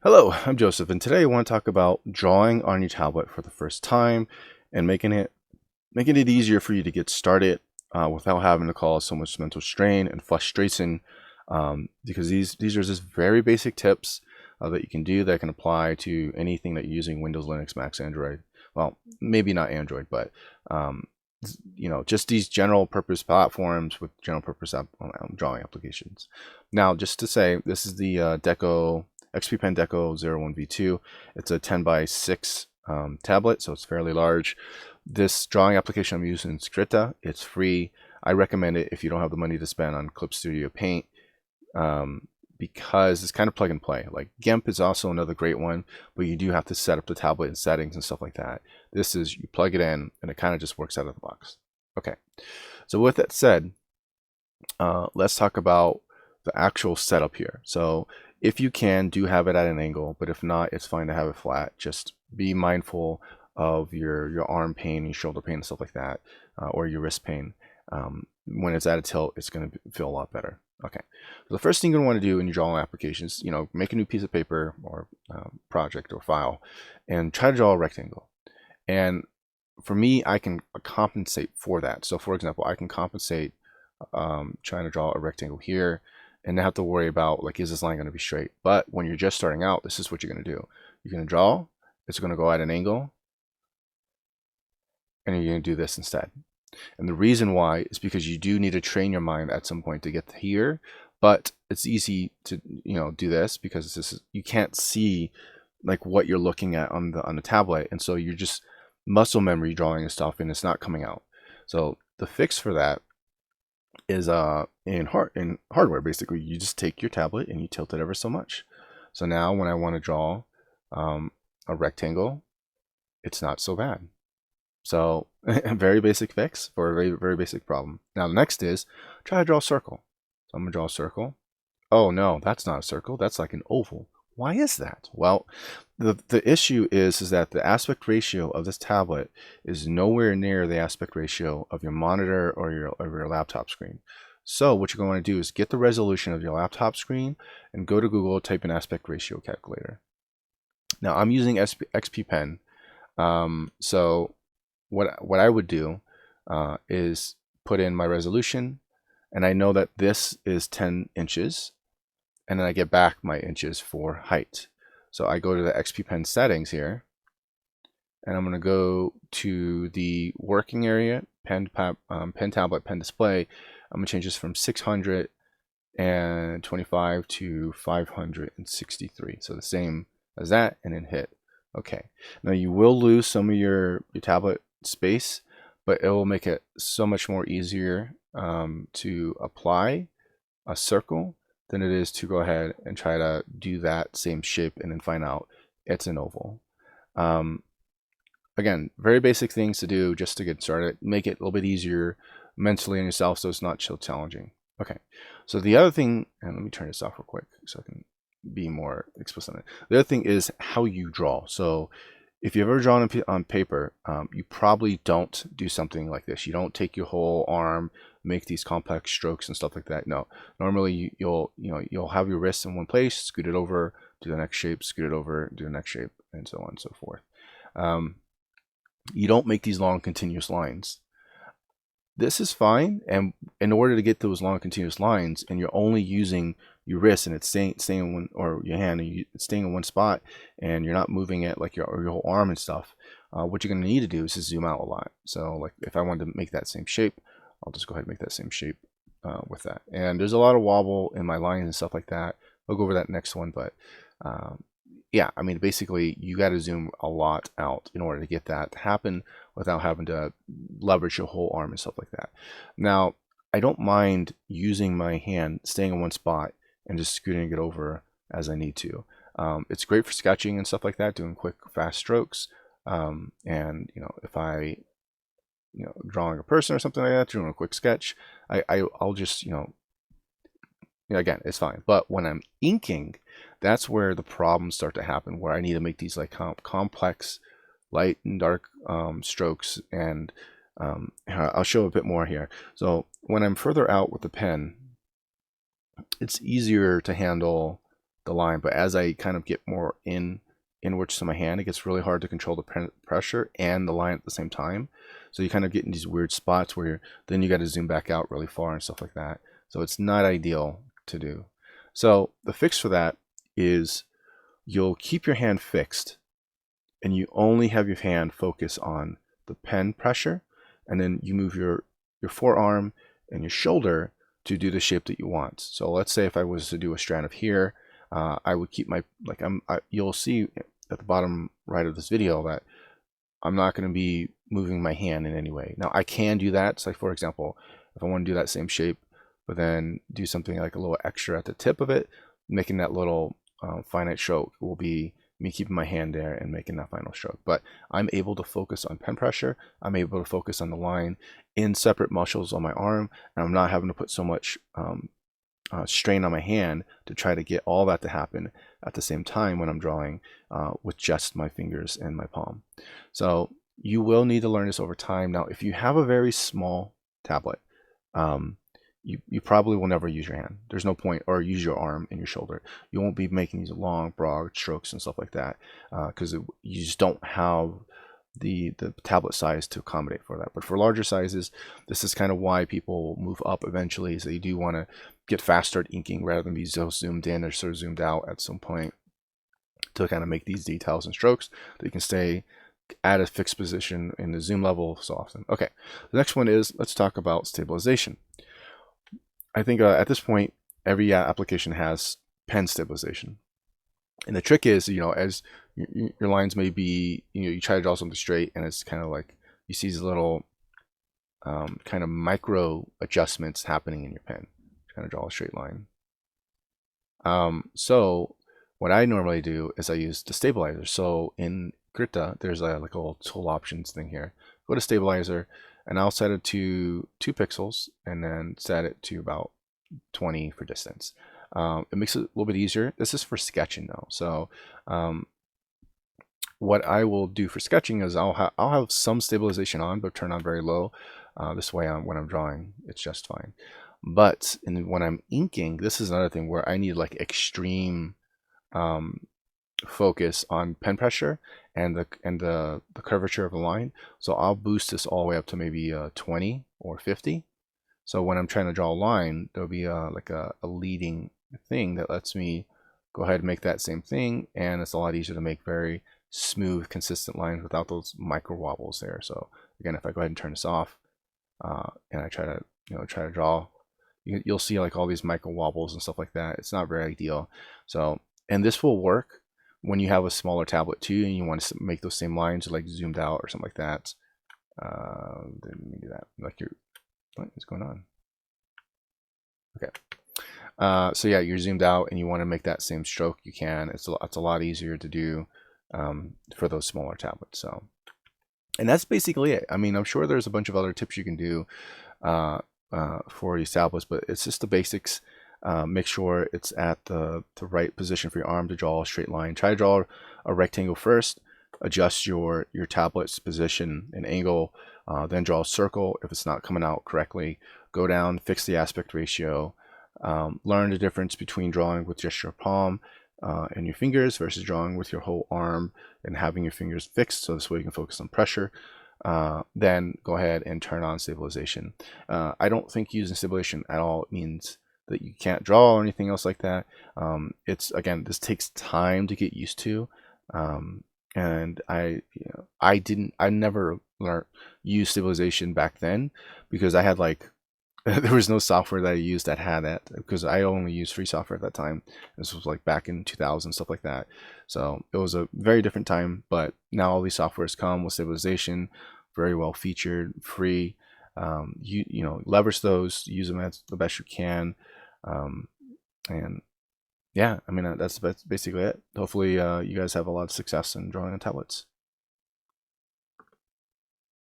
Hello, I'm Joseph, and today I want to talk about drawing on your tablet for the first time and making it easier for you to get started without having to cause so much mental strain and frustration. Because these are just very basic tips that you can do that can apply to anything that you're using: Windows, Linux, Mac, Android. Well, maybe not Android, but just these general purpose platforms with general purpose drawing applications. Now, just to say, this is the Deco XP Pen Deco 01V2. It's a 10 by 6 tablet, so it's fairly large. This drawing application I'm using is Scritta. It's free. I recommend it if you don't have the money to spend on Clip Studio Paint, because it's kind of plug and play. Like GIMP is also another great one, but you do have to set up the tablet and settings and stuff like that. This is, you plug it in and it kind of just works out of the box. Okay, so with that said, let's talk about the actual setup here. So if you can, do have it at an angle, but if not, it's fine to have it flat. Just be mindful of your arm pain, your shoulder pain, and stuff like that, or your wrist pain. When it's at a tilt, it's going to feel a lot better. Okay, so the first thing you're going to want to do in your drawing applications, make a new piece of paper or project or file, and try to draw a rectangle. And for me, I can compensate for that. So for example, I can compensate trying to draw a rectangle here and not have to worry about, like, is this line going to be straight? But when you're just starting out, this is what you're going to do. You're going to draw, it's going to go at an angle, and you're going to do this instead. And the reason why is because you do need to train your mind at some point to get to here, but it's easy to do this because you can't see like what you're looking at on the tablet, and so you're just muscle memory drawing and stuff, and it's not coming out. So the fix for that is in hardware. Basically, you just take your tablet and you tilt it ever so much. So now when I want to draw a rectangle, it's not so bad. So a very basic fix for a very, very basic problem. Now the next is try to draw a circle. So I'm gonna draw a circle. Oh no, that's not a circle, that's like an oval. Why is that? Well, the issue is that the aspect ratio of this tablet is nowhere near the aspect ratio of your monitor or your laptop screen. So what you're going to do is get the resolution of your laptop screen and go to Google, type in aspect ratio calculator. Now I'm using XP Pen, so what I would do is put in my resolution, and I know that this is 10 inches, and then I get back my inches for height. So I go to the XP Pen settings here, and I'm going to go to the working area, pen tablet, pen display. I'm going to change this from 625 to 563. So the same as that, and then hit OK. Now you will lose some of your tablet space, but it will make it so much more easier to apply a circle than it is to go ahead and try to do that same shape and then find out it's an oval. Again, very basic things to do just to get started. Make it a little bit easier mentally on yourself so it's not so challenging. Okay, so the other thing, and let me turn this off real quick so I can be more explicit on it. The other thing is how you draw. So if you've ever drawn on paper, you probably don't do something like this. You don't take your whole arm, make these complex strokes and stuff like that. No, normally you'll have your wrist in one place, scoot it over, do the next shape, scoot it over, do the next shape, and so on and so forth. You don't make these long continuous lines. This is fine, and in order to get those long continuous lines, and you're only using your wrist and it's staying in one, or your hand, and it's staying in one spot, and you're not moving it like your whole arm and stuff, what you're going to need to do is to zoom out a lot. So like if I wanted to make that same shape, I'll just go ahead and make that same shape with that. And there's a lot of wobble in my lines and stuff like that. I'll go over that next one, but yeah, I mean, basically you got to zoom a lot out in order to get that to happen without having to leverage your whole arm and stuff like that. Now, I don't mind using my hand, staying in one spot, and just scooting it over as I need to. It's great for sketching and stuff like that, doing quick, fast strokes. And if I, drawing a person or something like that, doing a quick sketch, I'll just, again, it's fine. But when I'm inking, that's where the problems start to happen, where I need to make these like complex light and dark strokes. And I'll show a bit more here. So when I'm further out with the pen, it's easier to handle the line. But as I kind of get more inwards to my hand, it gets really hard to control the pressure and the line at the same time. So you kind of get in these weird spots where then you got to zoom back out really far and stuff like that. So it's not ideal to do. So the fix for that is you'll keep your hand fixed and you only have your hand focus on the pen pressure, and then you move your forearm and your shoulder to do the shape that you want. So let's say if I was to do a strand of here, I would keep my, like you'll see at the bottom right of this video that I'm not going to be moving my hand in any way. Now I can do that. So like, for example, if I want to do that same shape, but then do something like a little extra at the tip of it, making that little finite stroke will be me keeping my hand there and making that final stroke. But I'm able to focus on pen pressure. I'm able to focus on the line in separate muscles on my arm, and I'm not having to put so much strain on my hand to try to get all that to happen at the same time when I'm drawing with just my fingers and my palm. So you will need to learn this over time. Now, if you have a very small tablet, you probably will never use your hand. There's no point, or use your arm and your shoulder. You won't be making these long, broad strokes and stuff like that because you just don't have the tablet size to accommodate for that. But for larger sizes, this is kind of why people move up eventually, is they do want to get faster at inking rather than be so zoomed in or so zoomed out at some point to kind of make these details and strokes that you can stay at a fixed position in the zoom level so often. Okay, the next one is, let's talk about stabilization. I think at this point, every application has pen stabilization. And the trick is, as your lines may be, you try to draw something straight and it's kind of like, you see these little kind of micro adjustments happening in your pen. Kind of draw a straight line. So what I normally do is I use the stabilizer. So in Krita, there's like a little tool options thing here. Go to stabilizer, and I'll set it to 2 pixels and then set it to about 20 for distance. It makes it a little bit easier. This is for sketching though. So what I will do for sketching is I'll have some stabilization on, but turn on very low. This way when I'm drawing, it's just fine. But when I'm inking, this is another thing where I need like extreme focus on pen pressure and the curvature of the line. So I'll boost this all the way up to maybe 20 or 50. So when I'm trying to draw a line, there'll be like a leading thing that lets me go ahead and make that same thing, and it's a lot easier to make very smooth, consistent lines without those micro wobbles there. So again, if I go ahead and turn this off and I try to draw, you'll see like all these micro wobbles and stuff like that. It's not very ideal. So, and this will work when you have a smaller tablet too, and you want to make those same lines like zoomed out or something like that. Let me do that. Like what is going on? Okay. So yeah, you're zoomed out and you want to make that same stroke, you can. It's a lot easier to do for those smaller tablets. So, and that's basically it. I mean, I'm sure there's a bunch of other tips you can do for these tablets, but it's just the basics. Make sure it's at the right position for your arm to draw a straight line. Try to draw a rectangle first, adjust your tablet's position and angle, then draw a circle. If it's not coming out correctly, go down, fix the aspect ratio, learn the difference between drawing with just your palm and your fingers versus drawing with your whole arm and having your fingers fixed, so this way you can focus on pressure. Then go ahead and turn on stabilization. I don't think using stabilization at all means that you can't draw or anything else like that. It's, again, this takes time to get used to, and I never use stabilization back then because I had like there was no software that I used that had it, because I only used free software at that time. This was like back in 2000, stuff like that. So it was a very different time, but now all these softwares come with stabilization, very well featured, free. Leverage those, use them as the best you can. And yeah, I mean, that's basically it. Hopefully you guys have a lot of success in drawing on tablets.